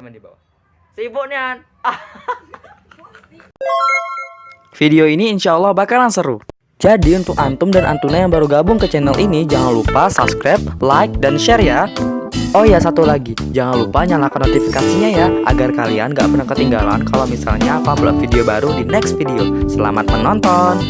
Komen di bawah. Sibuk nih An. Video ini insya Allah bakalan seru. Jadi untuk antum dan antuna yang baru gabung ke channel ini, jangan lupa subscribe, like, dan share ya. Oh ya, satu lagi, jangan lupa nyalakan notifikasinya ya, agar kalian gak pernah ketinggalan kalau misalnya aku upload video baru di next video. Selamat menonton.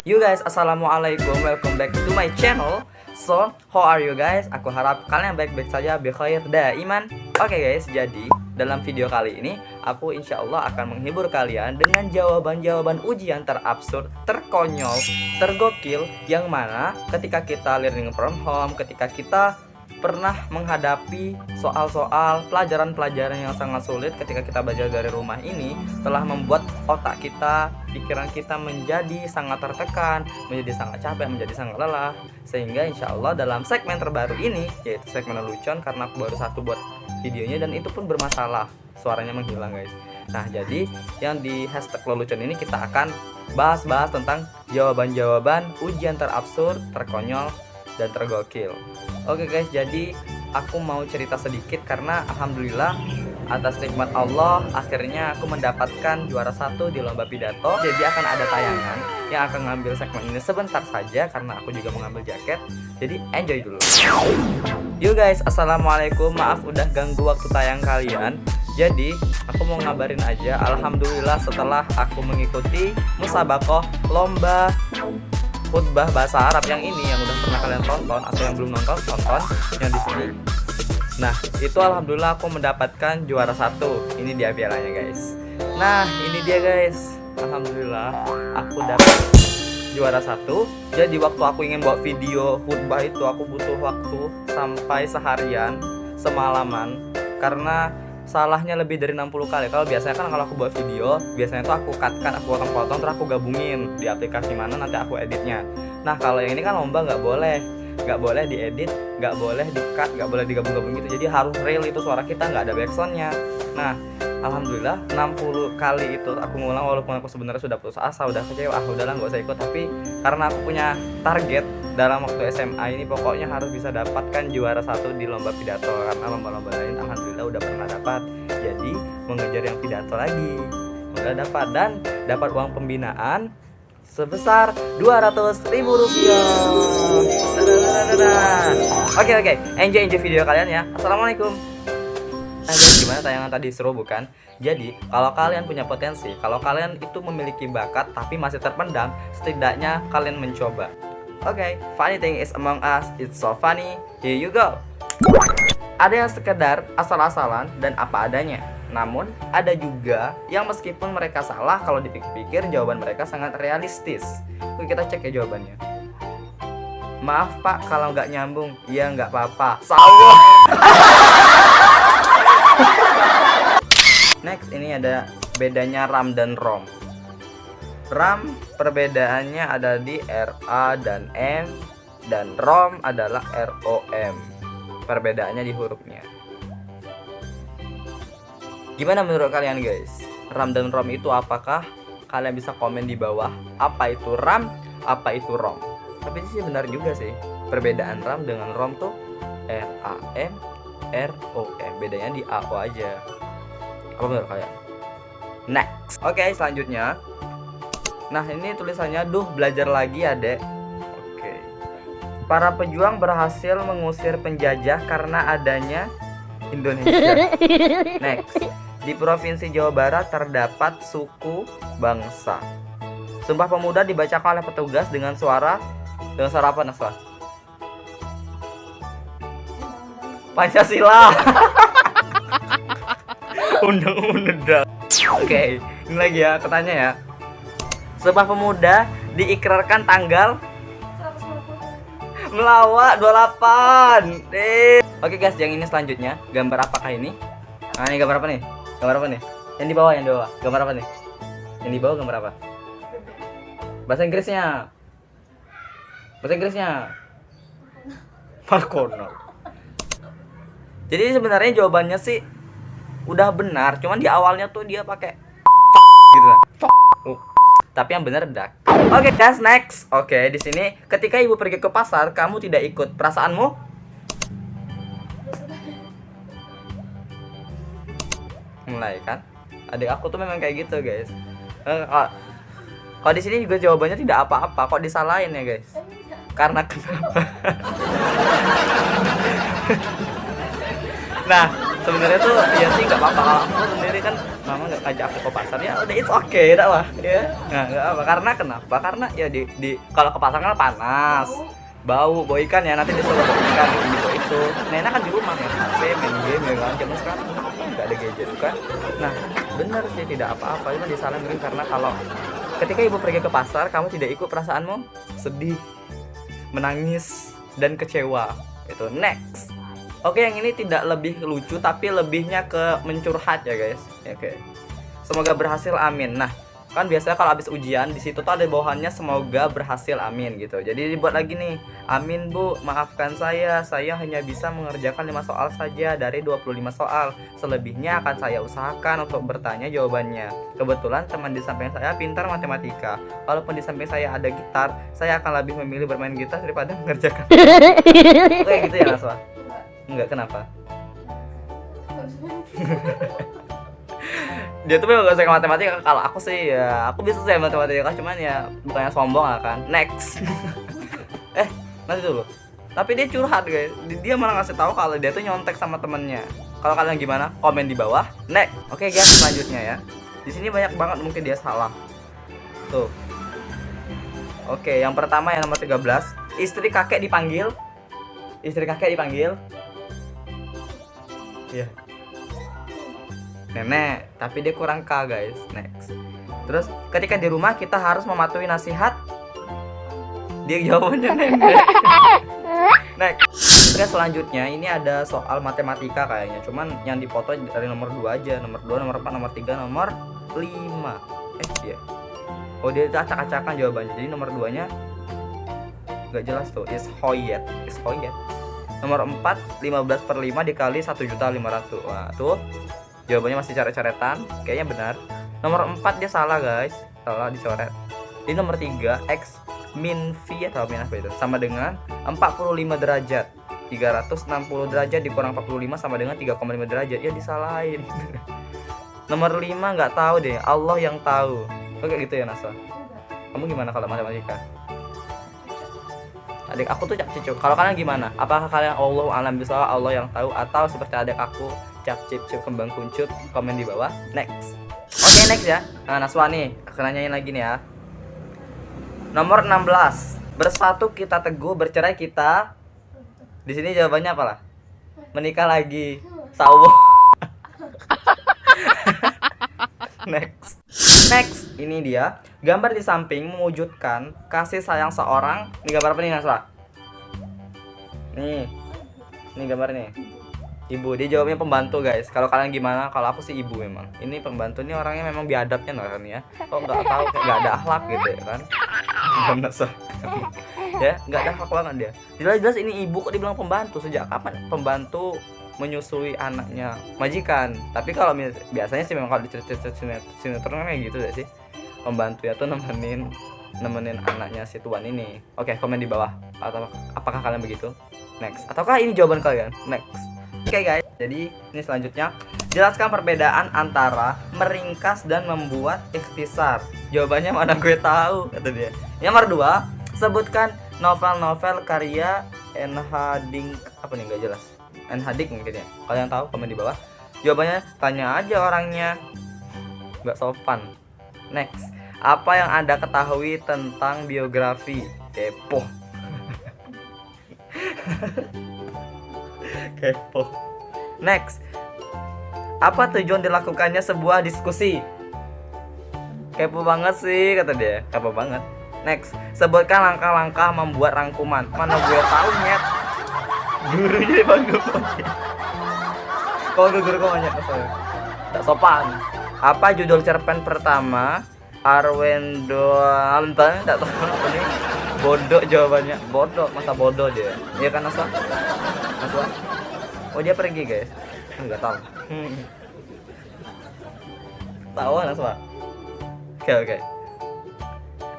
You guys, assalamualaikum, welcome back to my channel. So, how are you guys? Aku harap kalian baik-baik saja, bikhair daiman. Oke guys, jadi dalam video kali ini aku insya Allah akan menghibur kalian dengan jawaban-jawaban ujian terabsurd, terkonyol, tergokil, yang mana ketika kita learning from home, ketika kita pernah menghadapi soal-soal pelajaran-pelajaran yang sangat sulit ketika kita belajar dari rumah ini, telah membuat otak kita, pikiran kita menjadi sangat tertekan, menjadi sangat capek, menjadi sangat lelah. Sehingga insya Allah dalam segmen terbaru ini, yaitu segmen lelucon, karena aku baru satu buat videonya dan itu pun bermasalah, suaranya menghilang guys. Nah jadi yang di hashtag lelucon ini kita akan bahas-bahas tentang jawaban-jawaban ujian terabsurd, terkonyol, dan tergokil. Oke guys, jadi aku mau cerita sedikit karena alhamdulillah atas nikmat Allah akhirnya aku mendapatkan juara 1 di lomba pidato. Jadi akan ada tayangan yang akan ngambil segmen ini sebentar saja karena aku juga mengambil jaket. Jadi enjoy dulu. Yo guys, assalamualaikum, maaf udah ganggu waktu tayang kalian. Jadi aku mau ngabarin aja, alhamdulillah setelah aku mengikuti musabakoh lomba khutbah bahasa Arab yang ini, yang udah pernah kalian tonton atau yang belum nonton, tonton yang di sini. Nah, itu alhamdulillah aku mendapatkan juara 1. Ini dia pialanya, guys. Nah, ini dia, guys. Alhamdulillah aku dapat juara 1. Jadi waktu aku ingin buat video khutbah itu aku butuh waktu sampai seharian, semalaman, karena salahnya lebih dari 60 kali. Kalau biasanya kan kalau aku buat video, biasanya tuh aku cut-cut, aku potong-potong, terus aku gabungin di aplikasi mana nanti aku editnya. Nah kalau yang ini kan lomba nggak boleh diedit, nggak boleh di-cut, nggak boleh digabung-gabung gitu. Jadi harus real itu suara kita, nggak ada backsoundnya. Nah alhamdulillah 60 kali itu aku ngulang, walaupun aku sebenarnya sudah putus asa, udah kecewa, udahlah nggak usah ikut. Tapi karena aku punya target dalam waktu SMA ini, pokoknya harus bisa dapatkan juara 1 di lomba pidato, karena lomba-lomba lain alhamdulillah udah pernah dapat. Jadi mengejar yang pidato lagi, udah dapat, dan dapat uang pembinaan sebesar Rp200.000. Oke, enjoy video kalian ya. Assalamualaikum. Gimana tayangan tadi, seru bukan? Jadi kalau kalian punya potensi, kalau kalian itu memiliki bakat tapi masih terpendam, setidaknya kalian mencoba. Oke, funny thing is among us, it's so funny. Here you go. Ada yang sekedar asal-asalan dan apa adanya. Namun ada juga yang meskipun mereka salah, kalau dipikir-pikir jawaban mereka sangat realistis. Oke, kita cek ya jawabannya. Maaf pak kalau nggak nyambung. Iya nggak apa-apa. Salah. Next, ini ada bedanya RAM dan ROM. RAM perbedaannya ada di RA dan M, dan ROM adalah ROM. Perbedaannya di hurufnya. Gimana menurut kalian guys? RAM dan ROM itu apakah? Kalian bisa komen di bawah. Apa itu RAM? Apa itu ROM? Tapi sih benar juga sih. Perbedaan RAM dengan ROM tuh RAM, ROM. Bedanya di AO aja. Apa menurut kalian? Next. Oke, selanjutnya. Nah ini tulisannya, duh belajar lagi adek. Oke. Para pejuang berhasil mengusir penjajah karena adanya Indonesia. Next. Di Provinsi Jawa Barat terdapat suku bangsa. Sumpah Pemuda dibacakan oleh petugas dengan suara apa Naswa? Pancasila. Undang-undang. Oke, ini lagi ya, katanya ya. Sumpah Pemuda diikrarkan tanggal Melawak 28. Oke guys, yang ini selanjutnya. Gambar apakah ini? Nah ini gambar apa nih? Gambar apa nih? Yang di bawah, Gambar apa nih? Yang di bawah gambar apa? Bahasa Inggrisnya. McConnell. Jadi sebenarnya jawabannya sih udah benar, cuman di awalnya tuh dia pakai gitu lah. Tapi yang benar dak. Oke guys, next. Oke, di sini ketika ibu pergi ke pasar, kamu tidak ikut, perasaanmu? Mulai kan? Adik aku tuh memang kayak gitu guys. Kalau di sini juga jawabannya tidak apa-apa, kok disalahin ya guys? Karena kenapa? Nah, sebenarnya tuh ya sih nggak apa-apa, kalau aku sendiri kan mama nggak ngajak aku ke pasar, ya udah it's okay dah lah ya. Nah, nggak apa, karena kenapa? Karena ya di kalau ke pasar kan panas, bau ikan ya, nanti disuruh bawa ikan itu. Nah, enak kan di rumah ya, HP, main game ya kan. Zaman sekarang nggak ada gadget kan. Nah, bener sih tidak apa-apa, cuma disalahin karena kalau ketika ibu pergi ke pasar, kamu tidak ikut, perasaanmu sedih, menangis, dan kecewa. Itu next. Oke, yang ini tidak lebih lucu tapi lebihnya ke mencurhat ya guys. Oke. Semoga berhasil, amin. Nah, kan biasanya kalau habis ujian di situ tuh ada bawahannya semoga berhasil, amin gitu. Jadi dibuat lagi nih. Amin Bu, maafkan saya hanya bisa mengerjakan 5 soal saja dari 25 soal. Selebihnya akan saya usahakan untuk bertanya jawabannya. Kebetulan teman di samping saya pintar matematika. Walaupun di samping saya ada gitar, saya akan lebih memilih bermain gitar daripada mengerjakan. Oke, gitu ya Naswa? Enggak, kenapa? Dia tuh memang gak suka matematika. Kalau aku sih ya, aku bisa sih matematika, cuman ya bukannya sombong lah kan. Next. Nanti dulu. Tapi dia curhat guys. Dia malah ngasih tahu kalau dia tuh nyontek sama temennya. Kalau kalian gimana? Komen di bawah. Next. Oke guys, selanjutnya ya. Di sini banyak banget mungkin dia salah. Tuh. Oke, yang pertama yang nomor 13. Istri kakek dipanggil. Istri kakek dipanggil. Iya. Nenek, tapi dia kurang K guys. Next. Terus ketika di rumah kita harus mematuhi nasihat. Dia jawabannya nenek. Next. Terus selanjutnya ini ada soal matematika kayaknya. Cuman yang dipoto dari nomor 2 aja. Nomor 2, nomor 4, nomor 3, nomor 5. Iya. Oh, dia acak-acakan jawabannya. Jadi nomor 2-nya gak jelas tuh. Is hoyet. Nomor 4, 15/5 dikali 1.500.000. Wah, tuh jawabannya masih coret-coretan. Kayaknya benar. Nomor 4 dia salah guys. Salah dicoret. Di nomor 3, X min V atau min apa itu? Sama dengan 45 derajat. 360 derajat dikurang 45 sama dengan 3,5 derajat. Ya disalahin. Nomor 5 nggak tahu deh. Allah yang tahu. Oke gitu ya Naswa. Kamu gimana kalau matematika? Adik aku tuh cap cicuk. Kalau kalian gimana? Apakah kalian Allah alam bisawab, Allah yang tahu, atau seperti adik aku cap cicuk kembang kuncut? Komen di bawah. Next. Oke, next ya. Nah, Naswa nih, aku nanyain lagi nih ya. Nomor 16. Bersatu kita teguh, bercerai kita. Di sini jawabannya apalah? Menikah lagi. Sawo. Next. Ini dia. Gambar di samping mewujudkan kasih sayang seorang. Ini gambar apa nih Naswa? Nih. Ini gambar nih. Ibu, dia jawabnya pembantu guys. Kalau kalian gimana? Kalau aku sih ibu memang. Ini pembantu, ini orangnya memang biadabnya kan ya. Kok nggak tahu, nggak ada akhlak gitu ya kan? Naswa. Ya, nggak ada akhlak banget dia. Jelas-jelas ini ibu kok dibilang pembantu. Sejak kapan pembantu menyusui anaknya majikan? Tapi kalau biasanya sih memang kalau di sinetron kayak gitu deh sih. Pembantu ya tuh nemenin anaknya si tuan ini. Oke, komen di bawah. Apakah kalian begitu? Next. Ataukah ini jawaban kalian? Next. Oke guys. Jadi ini selanjutnya. Jelaskan perbedaan antara meringkas dan membuat ikhtisar. Jawabannya mana gue tahu, kata dia. Yang nomor 2, sebutkan novel-novel karya N.H. Dink. Apa nih, nggak jelas. N.H. Dink mungkin ya. Kalian tahu komen di bawah. Jawabannya tanya aja orangnya. Nggak sopan. Next. Apa yang Anda ketahui tentang biografi? Kepo. Kepo. Next. Apa tujuan dilakukannya sebuah diskusi? Kepo banget sih, kata dia. Kepo banget. Next. Sebutkan langkah-langkah membuat rangkuman. Mana gue tahu nyet. Gurunya dipanggil. Kau guru kau nyet. Tak sopan. Apa judul cerpen pertama Arwendo Anton? Tak tahu apa nih. Bodoh jawabannya. Bodoh, masa bodoh dia. Iya kan Naswa? Oh dia pergi guys. Enggak tahu. Tahu Naswa? Oke.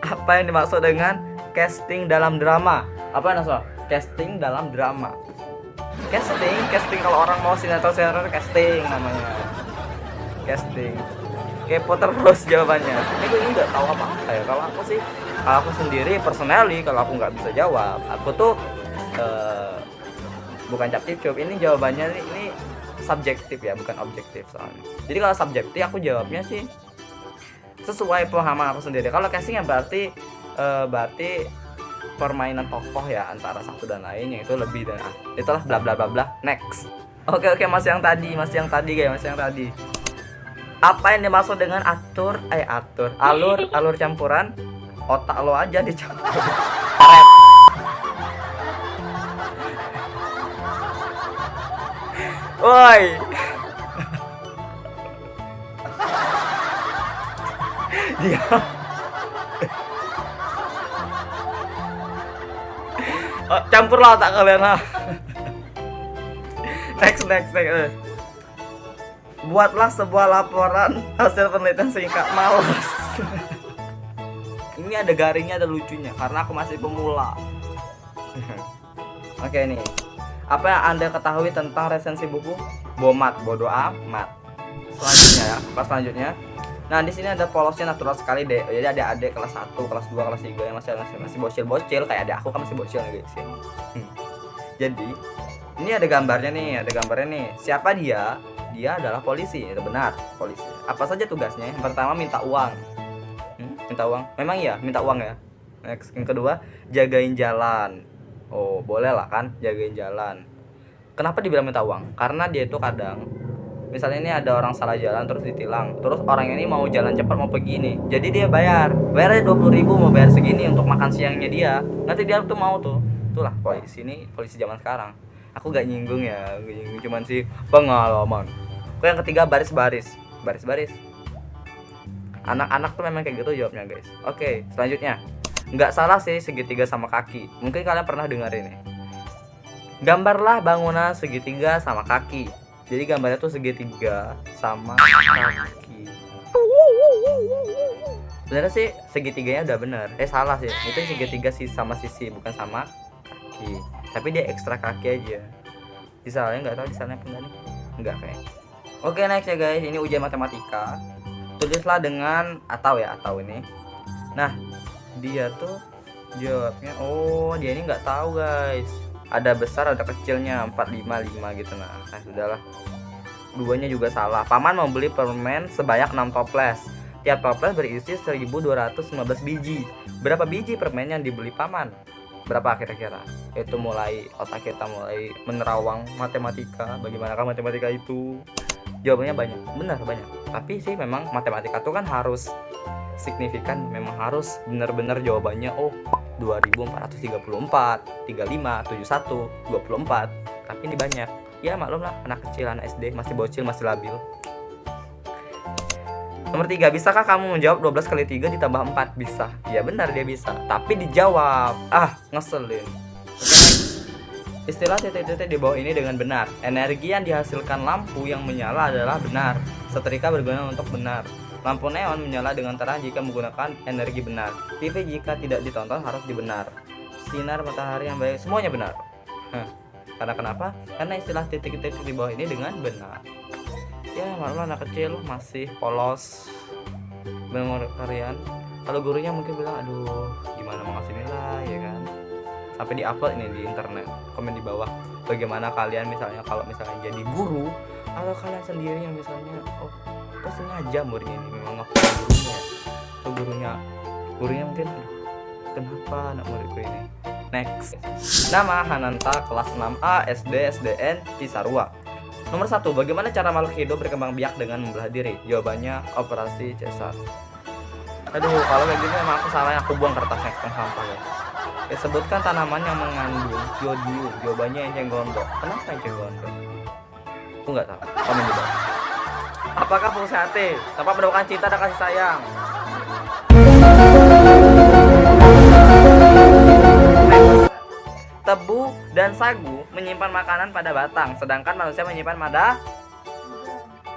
Apa yang dimaksud dengan casting dalam drama? Apa Naswa? Casting dalam drama. Casting kalau orang mau sinetron casting namanya. Casting. Kepo terus jawabannya. Ini gue nggak tahu apa ya. Kalau aku sendiri personally, kalau aku nggak bisa jawab, aku tuh bukan capcip. Ini jawabannya ini subjektif ya, bukan objektif soalnya. Jadi kalau subjektif aku jawabnya sih sesuai pemahaman aku sendiri. Kalau casting ya berarti permainan tokoh ya antara satu dan lainnya itu lebih dan itulah bla bla bla bla. Next. Oke, masih yang tadi guys, Apa yang dimaksud dengan alur campuran otak lo aja dicampur. Karet. Woi. Dia campurlah otak kalian lah. Next. Buatlah sebuah laporan hasil penelitian singkat. Malas. Ini ada garingnya, ada lucunya karena aku masih pemula. Oke nih. Apa yang Anda ketahui tentang resensi buku? Bodo amat. Selanjutnya. Nah, di sini ada polosnya natural sekali deh. Jadi ada adik kelas 1, kelas 2, kelas 3 yang masih bocil kayak adik aku kan masih bocil nih guys. Jadi, ini ada gambarnya nih. Siapa dia? Dia adalah polisi. Itu benar, polisi. Apa saja tugasnya? Yang pertama minta uang. Minta uang. Memang iya, minta uang ya. Next, yang kedua, jagain jalan. Oh, boleh lah kan, jagain jalan. Kenapa dibilang minta uang? Karena dia itu kadang misalnya ini ada orang salah jalan terus ditilang. Terus orang ini mau jalan cepat mau pergi nih. Jadi dia bayarnya 20.000 mau bayar segini untuk makan siangnya dia. Nanti dia tuh mau tuh. Itulah polisi zaman sekarang. Aku gak nyinggung ya, cuman sih pengalaman. Yang ketiga baris-baris. Anak-anak tuh memang kayak gitu jawabnya guys. Oke, selanjutnya. Nggak salah sih segitiga sama kaki. Mungkin kalian pernah dengar ini. Gambarlah bangunan segitiga sama kaki. Jadi gambarnya tuh segitiga sama kaki. Sebenarnya sih segitiganya udah bener. Salah sih. Itu segitiga sih sama sisi, bukan sama kaki. Tapi dia ekstra kaki aja. Misalnya nggak tahu misalnya apa nih? Enggak kayak. Oke, next ya guys. Ini ujian matematika. Tulislah dengan atau ini. Nah, dia tuh jawabnya dia ini nggak tahu guys. Ada besar ada kecilnya 4, 5 gitu. Nah sudahlah, duanya juga salah. Paman mau beli permen sebanyak 6 toples. Tiap toples berisi 1215 biji. Berapa biji permen yang dibeli paman? Berapa kira-kira? Itu mulai otak kita mulai menerawang matematika. Bagaimanakah matematika itu? Jawabannya banyak, benar banyak. Tapi sih memang matematika tuh kan harus signifikan, memang harus benar-benar jawabannya 2434, 35, 71, 24. Tapi ini banyak. Ya maklum lah, anak kecil, anak SD, masih bocil, masih labil. Nomor 3, bisakah kamu menjawab 12 kali 3 ditambah 4? Bisa. Ya benar dia bisa, tapi dijawab. Ngeselin. Istilah titik-titik di bawah ini dengan benar. Energi yang dihasilkan lampu yang menyala adalah benar. Setrika berguna untuk benar. Lampu neon menyala dengan terang jika menggunakan energi benar. TV jika tidak ditonton harus dibenar. Sinar matahari yang baik semuanya benar. Karena kenapa? Karena istilah titik-titik di bawah ini dengan benar. Ya maklum anak kecil masih polos memori kalian. Kalau gurunya mungkin bilang aduh gimana mau ngasih nilai ya kan. Sampai di-upload ini di internet. Komen di bawah bagaimana kalian misalnya kalau misalnya jadi guru atau kalian sendiri yang misalnya kok sengaja muridnya ini memang ngapa gurunya mungkin kenapa anak muridku ini. Next. Nama Hananta, kelas 6A, SD, SDN, Cisarua. Nomor 1, bagaimana cara makhluk hidup berkembang biak dengan membelah diri? Jawabannya operasi cesar. Aduh, kalau kayak gini emang aku salah, aku buang kertasnya ke sampah guys. Sebutkan tanaman yang mengandung yodium. Jawabannya enceng gondok. Kenapa enceng gondok? Aku nggak tahu. Komen di bawah. Apakah fungsi hati? Tanpa mendoakan cinta dan kasih sayang. Tebu dan sagu menyimpan makanan pada batang, sedangkan manusia menyimpan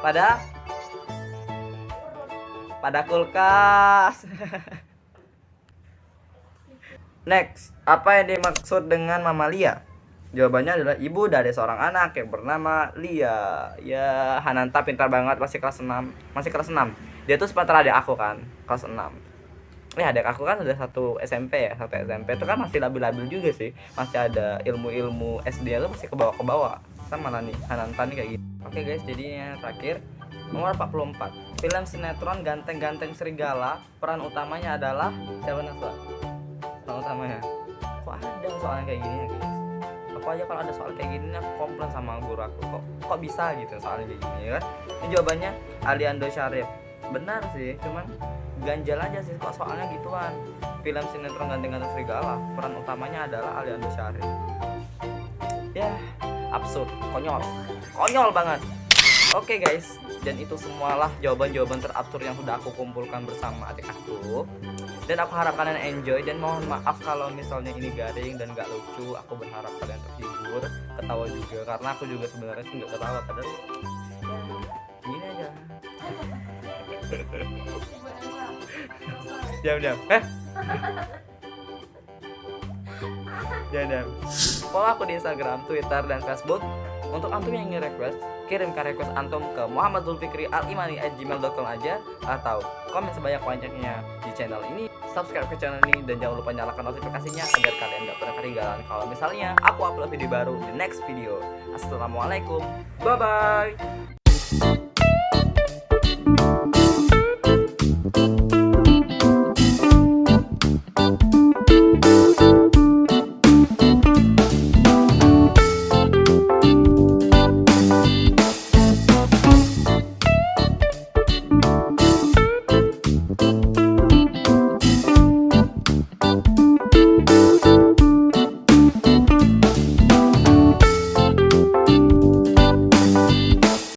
pada pada kulkas. Next, apa yang dimaksud dengan mamalia? Jawabannya adalah ibu dari seorang anak yang bernama Lia. Ya, Hananta pintar banget, masih kelas 6. Masih kelas 6. Dia tuh sebentar adik aku kan, kelas 6. Adik aku kan udah satu SMP ya, satu SMP itu kan masih labil-labil juga sih. Masih ada ilmu-ilmu SD itu masih ke bawah. Sama lah nih, Hananta nih kayak gitu. Oke guys, jadi yang terakhir nomor 44. Film sinetron Ganteng-Ganteng Serigala, peran utamanya adalah siapa Naswa? Peran utamanya. Kok ada soalnya kayak gini ya guys? Aku aja kalau ada soal kayak gini aku komplain sama guru aku, kok bisa gitu soalnya kayak gini kan. Ini jawabannya Aliando Syarif. Benar sih, cuman ganjal aja sih kok soalnya gituan. Film sinetron Ganteng-Ganteng Serigala, peran utamanya adalah Aliando Syarif. Ya, absurd, konyol banget. Oke guys, dan itu semualah jawaban-jawaban terabsurd yang sudah aku kumpulkan bersama adik aku. Dan aku harap kalian enjoy, dan mohon maaf kalau misalnya ini garing dan gak lucu. Aku berharap kalian terhibur, ketawa juga, karena aku juga sebenarnya sih gak ketawa, padahal ya gini aja. Diam. Diam. Follow aku di Instagram, Twitter, dan Facebook. Untuk antum yang ingin request, kirimkan request antum ke muhammadulfikri@gmail.com aja, atau komen sebanyak-banyaknya di channel ini. Subscribe ke channel ini dan jangan lupa nyalakan notifikasinya agar kalian gak pernah ketinggalan kalau misalnya aku upload video baru di next video. Assalamualaikum, bye bye.